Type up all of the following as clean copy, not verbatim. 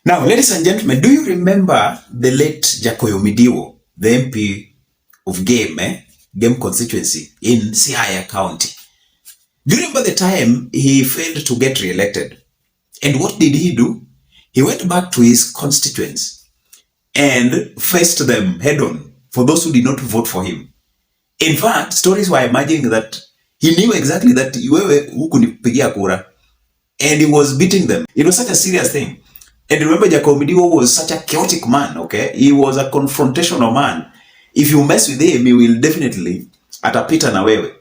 Now, ladies and gentlemen, do you remember the late Jacoyo Midiwo, the MP of Game constituency in Siaya County? Do you remember the time he failed to get re-elected? And what did he do? He went back to his constituents and faced them head on for those who did not vote for him. In fact, stories were emerging that he knew exactly that wewe hukunipigia kura, and he was beating them. It was such a serious thing. And remember, Jacob Midiwo was such a chaotic man, okay? He was a confrontational man. If you mess with him, he will definitely atapita na wewe.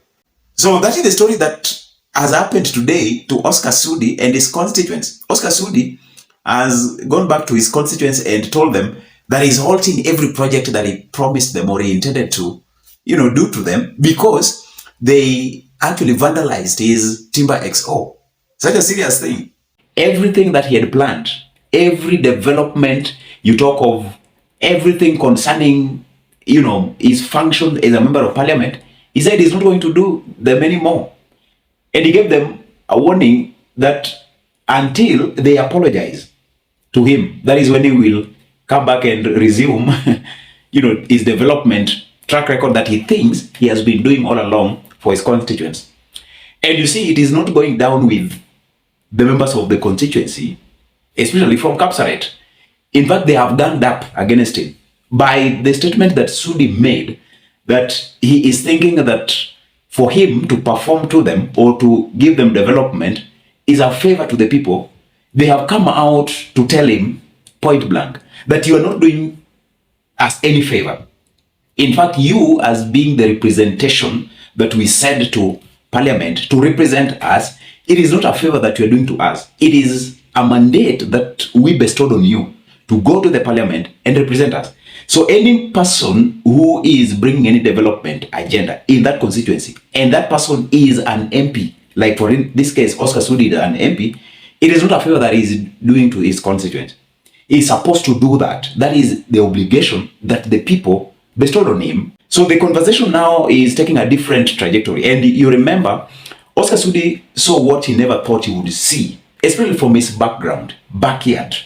So that is the story that has happened today to Oscar Sudi and his constituents. Oscar Sudi has gone back to his constituents and told them that he's halting every project that he promised them or he intended to, do to them because they actually vandalized his Timba XO. Such a serious thing. Everything that he had planned, every development you talk of, everything concerning, his function as a member of parliament, he said he's not going to do them anymore. And he gave them a warning that until they apologize to him, that is when he will come back and resume, his development track record that he thinks he has been doing all along for his constituents. And you see, it is not going down with the members of the constituency, especially from Kapsaret. In fact, they have ganged up against him by the statement that Sudi made that he is thinking that for him to perform to them or to give them development is a favor to the people. They have come out to tell him point blank that you are not doing us any favor. In fact, you as being the representation that we send to parliament to represent us, it is not a favor that you are doing to us. It is a mandate that we bestowed on you to go to the parliament and represent us. So any person who is bringing any development agenda in that constituency, and that person is an MP, like for in this case, Oscar Sudi is an MP, it is not a favor that he is doing to his constituent. He is supposed to do that. That is the obligation that the people bestowed on him. So the conversation now is taking a different trajectory. And you remember, Oscar Sudi saw what he never thought he would see, especially from his backyard.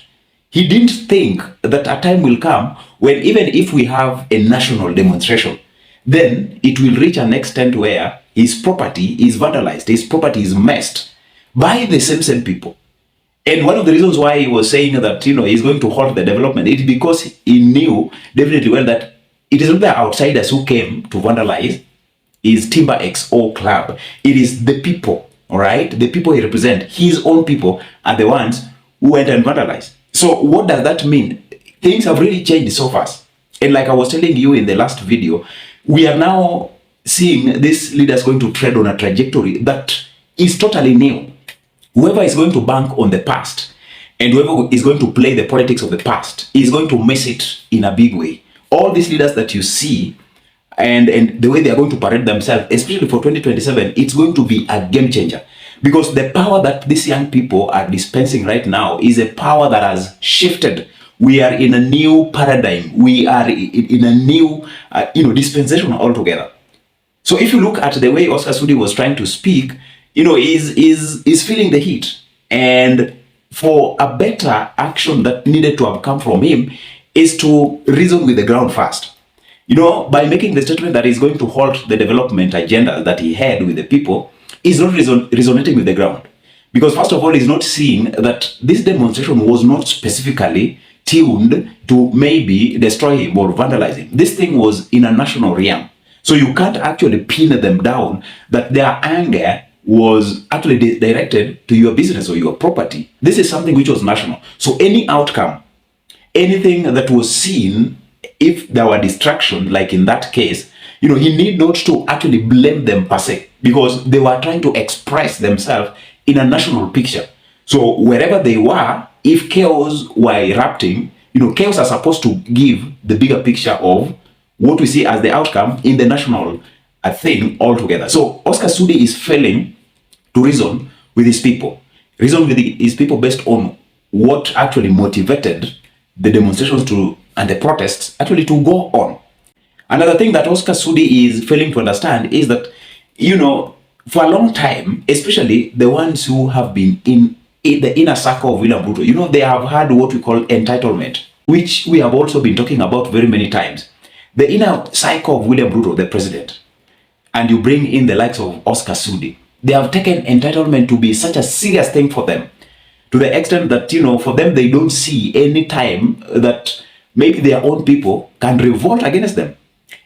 He didn't think that a time will come when even if we have a national demonstration, then it will reach an extent where his property is vandalized, his property is messed by the same people. And one of the reasons why he was saying that, he's going to halt the development is because he knew definitely well that it is not the outsiders who came to vandalize his Timba XO club. It is the people, all right? The people he represents, his own people, are the ones who went and vandalized. So what does that mean? Things have really changed so fast. And like I was telling you in the last video, we are now seeing these leaders going to tread on a trajectory that is totally new. Whoever is going to bank on the past and whoever is going to play the politics of the past is going to miss it in a big way. All these leaders that you see and the way they are going to parade themselves, especially for 2027, it's going to be a game changer. Because the power that these young people are dispensing right now is a power that has shifted. We are in a new paradigm. We are in a new, dispensation altogether. So if you look at the way Oscar Sudi was trying to speak, is feeling the heat. And for a better action that needed to have come from him is to reason with the ground first. By making the statement that he's going to halt the development agenda that he had with the people, he's not resonating with the ground. Because first of all, he's not seeing that this demonstration was not specifically tuned to maybe destroy him or vandalize him. This thing was in a national realm. So you can't actually pin them down that their anger was actually directed to your business or your property. This is something which was national. So any outcome, anything that was seen, if there were distraction, like in that case, he need not to actually blame them per se, because they were trying to express themselves in a national picture. So wherever they were, if chaos were erupting, chaos are supposed to give the bigger picture of what we see as the outcome in the national thing altogether. So Oscar Sudi is failing to reason with his people. Reason with his people based on what actually motivated the demonstrations and the protests actually to go on. Another thing that Oscar Sudi is failing to understand is that, for a long time, especially the ones who have been in in the inner circle of William Ruto, you know, they have had what we call entitlement, which we have also been talking about very many times. The inner cycle of William Ruto, the president, and you bring in the likes of Oscar Sudi, they have taken entitlement to be such a serious thing for them, to the extent that, you know, for them, they don't see any time that maybe their own people can revolt against them.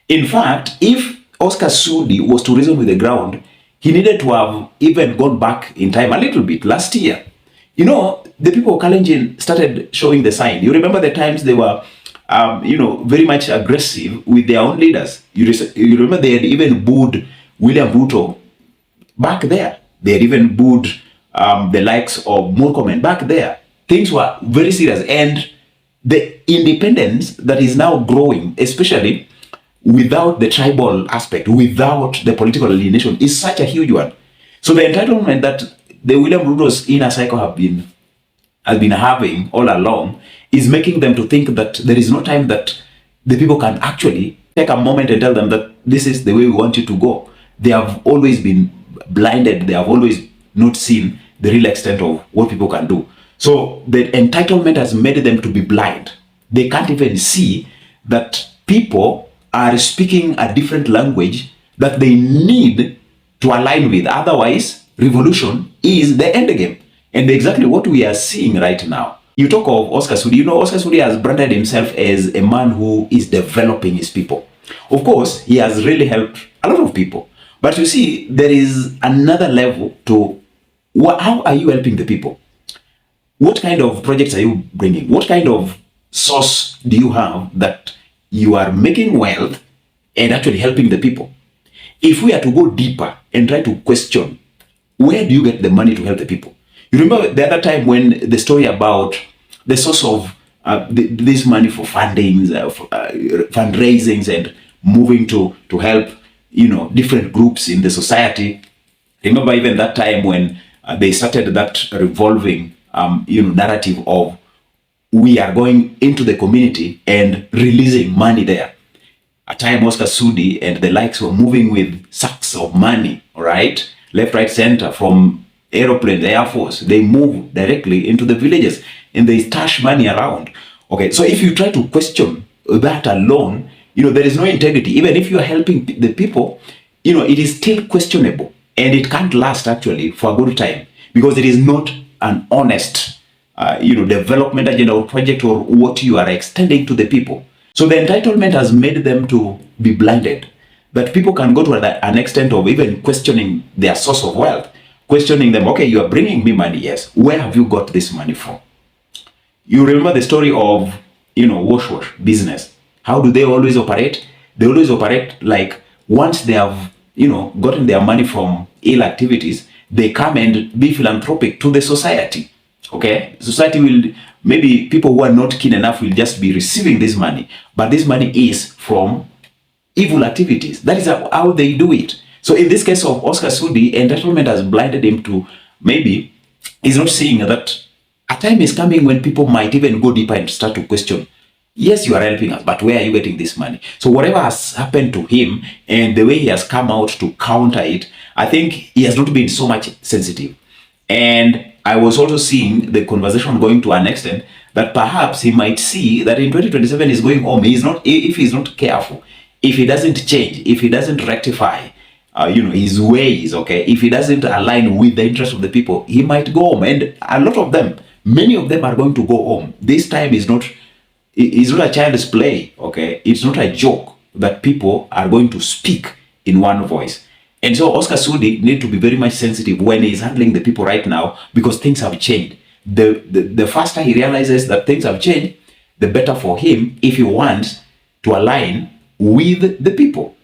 In fact, if Oscar Sudi was to reason with the ground, he needed to have even gone back in time a little bit last year. You know, the people of Kalenjin started showing the sign. You remember the times they were, you know, very much aggressive with their own leaders. You remember they had even booed William Ruto back there. They had even booed the likes of Murkomen back there. Things were very serious. And the independence that is now growing, especially without the tribal aspect, without the political alienation, is such a huge one. So the entitlement that the William Ruto's inner cycle has been having all along is making them to think that there is no time that the people can actually take a moment and tell them that this is the way we want you to go. They have always been blinded. They have always not seen the real extent of what people can do. So the entitlement has made them to be blind. They can't even see that people are speaking a different language that they need to align with. Otherwise, revolution is the end game. And exactly what we are seeing right now. You talk of Oscar Sudi. You know, Oscar Sudi has branded himself as a man who is developing his people. Of course, he has really helped a lot of people. But you see, there is another level to how are you helping the people? What kind of projects are you bringing? What kind of source do you have that you are making wealth and actually helping the people? If we are to go deeper and try to question, where do you get the money to help the people? You remember the other time when the story about the source of this money for fundings, fundraisings, and moving to help, you know, different groups in the society. Remember even that time when they started that revolving, you know, narrative of we are going into the community and releasing money there. At time, Oscar Sudi and the likes were moving with sacks of money, right? Left, right, center, from aeroplanes, Air Force. They move directly into the villages and they stash money around. Okay, so if you try to question that alone, you know, there is no integrity. Even if you are helping the people, you know, it is still questionable and it can't last actually for a good time because it is not an honest you know, development agenda or project or what you are extending to the people. So the entitlement has made them to be blinded. That people can go to an extent of even questioning their source of wealth, questioning them, okay, you are bringing me money, yes. Where have you got this money from? You remember the story of, you know, wash business. How do they always operate? They always operate like once they have, you know, gotten their money from ill activities, they come and be philanthropic to the society. Okay, society will, maybe people who are not keen enough will just be receiving this money, but this money is from evil activities. That is how they do it. So in this case of Oscar Sudi, entitlement has blinded him to maybe he's not seeing that a time is coming when people might even go deeper and start to question, yes, you are helping us, but where are you getting this money? So whatever has happened to him and the way he has come out to counter it, I think he has not been so much sensitive. And I was also seeing the conversation going to an extent that perhaps he might see that in 2027 he's going home. He's not, if he's not careful, if he doesn't change, if he doesn't rectify, you know, his ways, okay, if he doesn't align with the interest of the people, he might go home. And a lot of them, many of them are going to go home. This time is not a child's play, okay? It's not a joke that people are going to speak in one voice. And so Oscar Sudi needs to be very much sensitive when he's handling the people right now because things have changed. The faster he realizes that things have changed, the better for him if he wants to align with the people.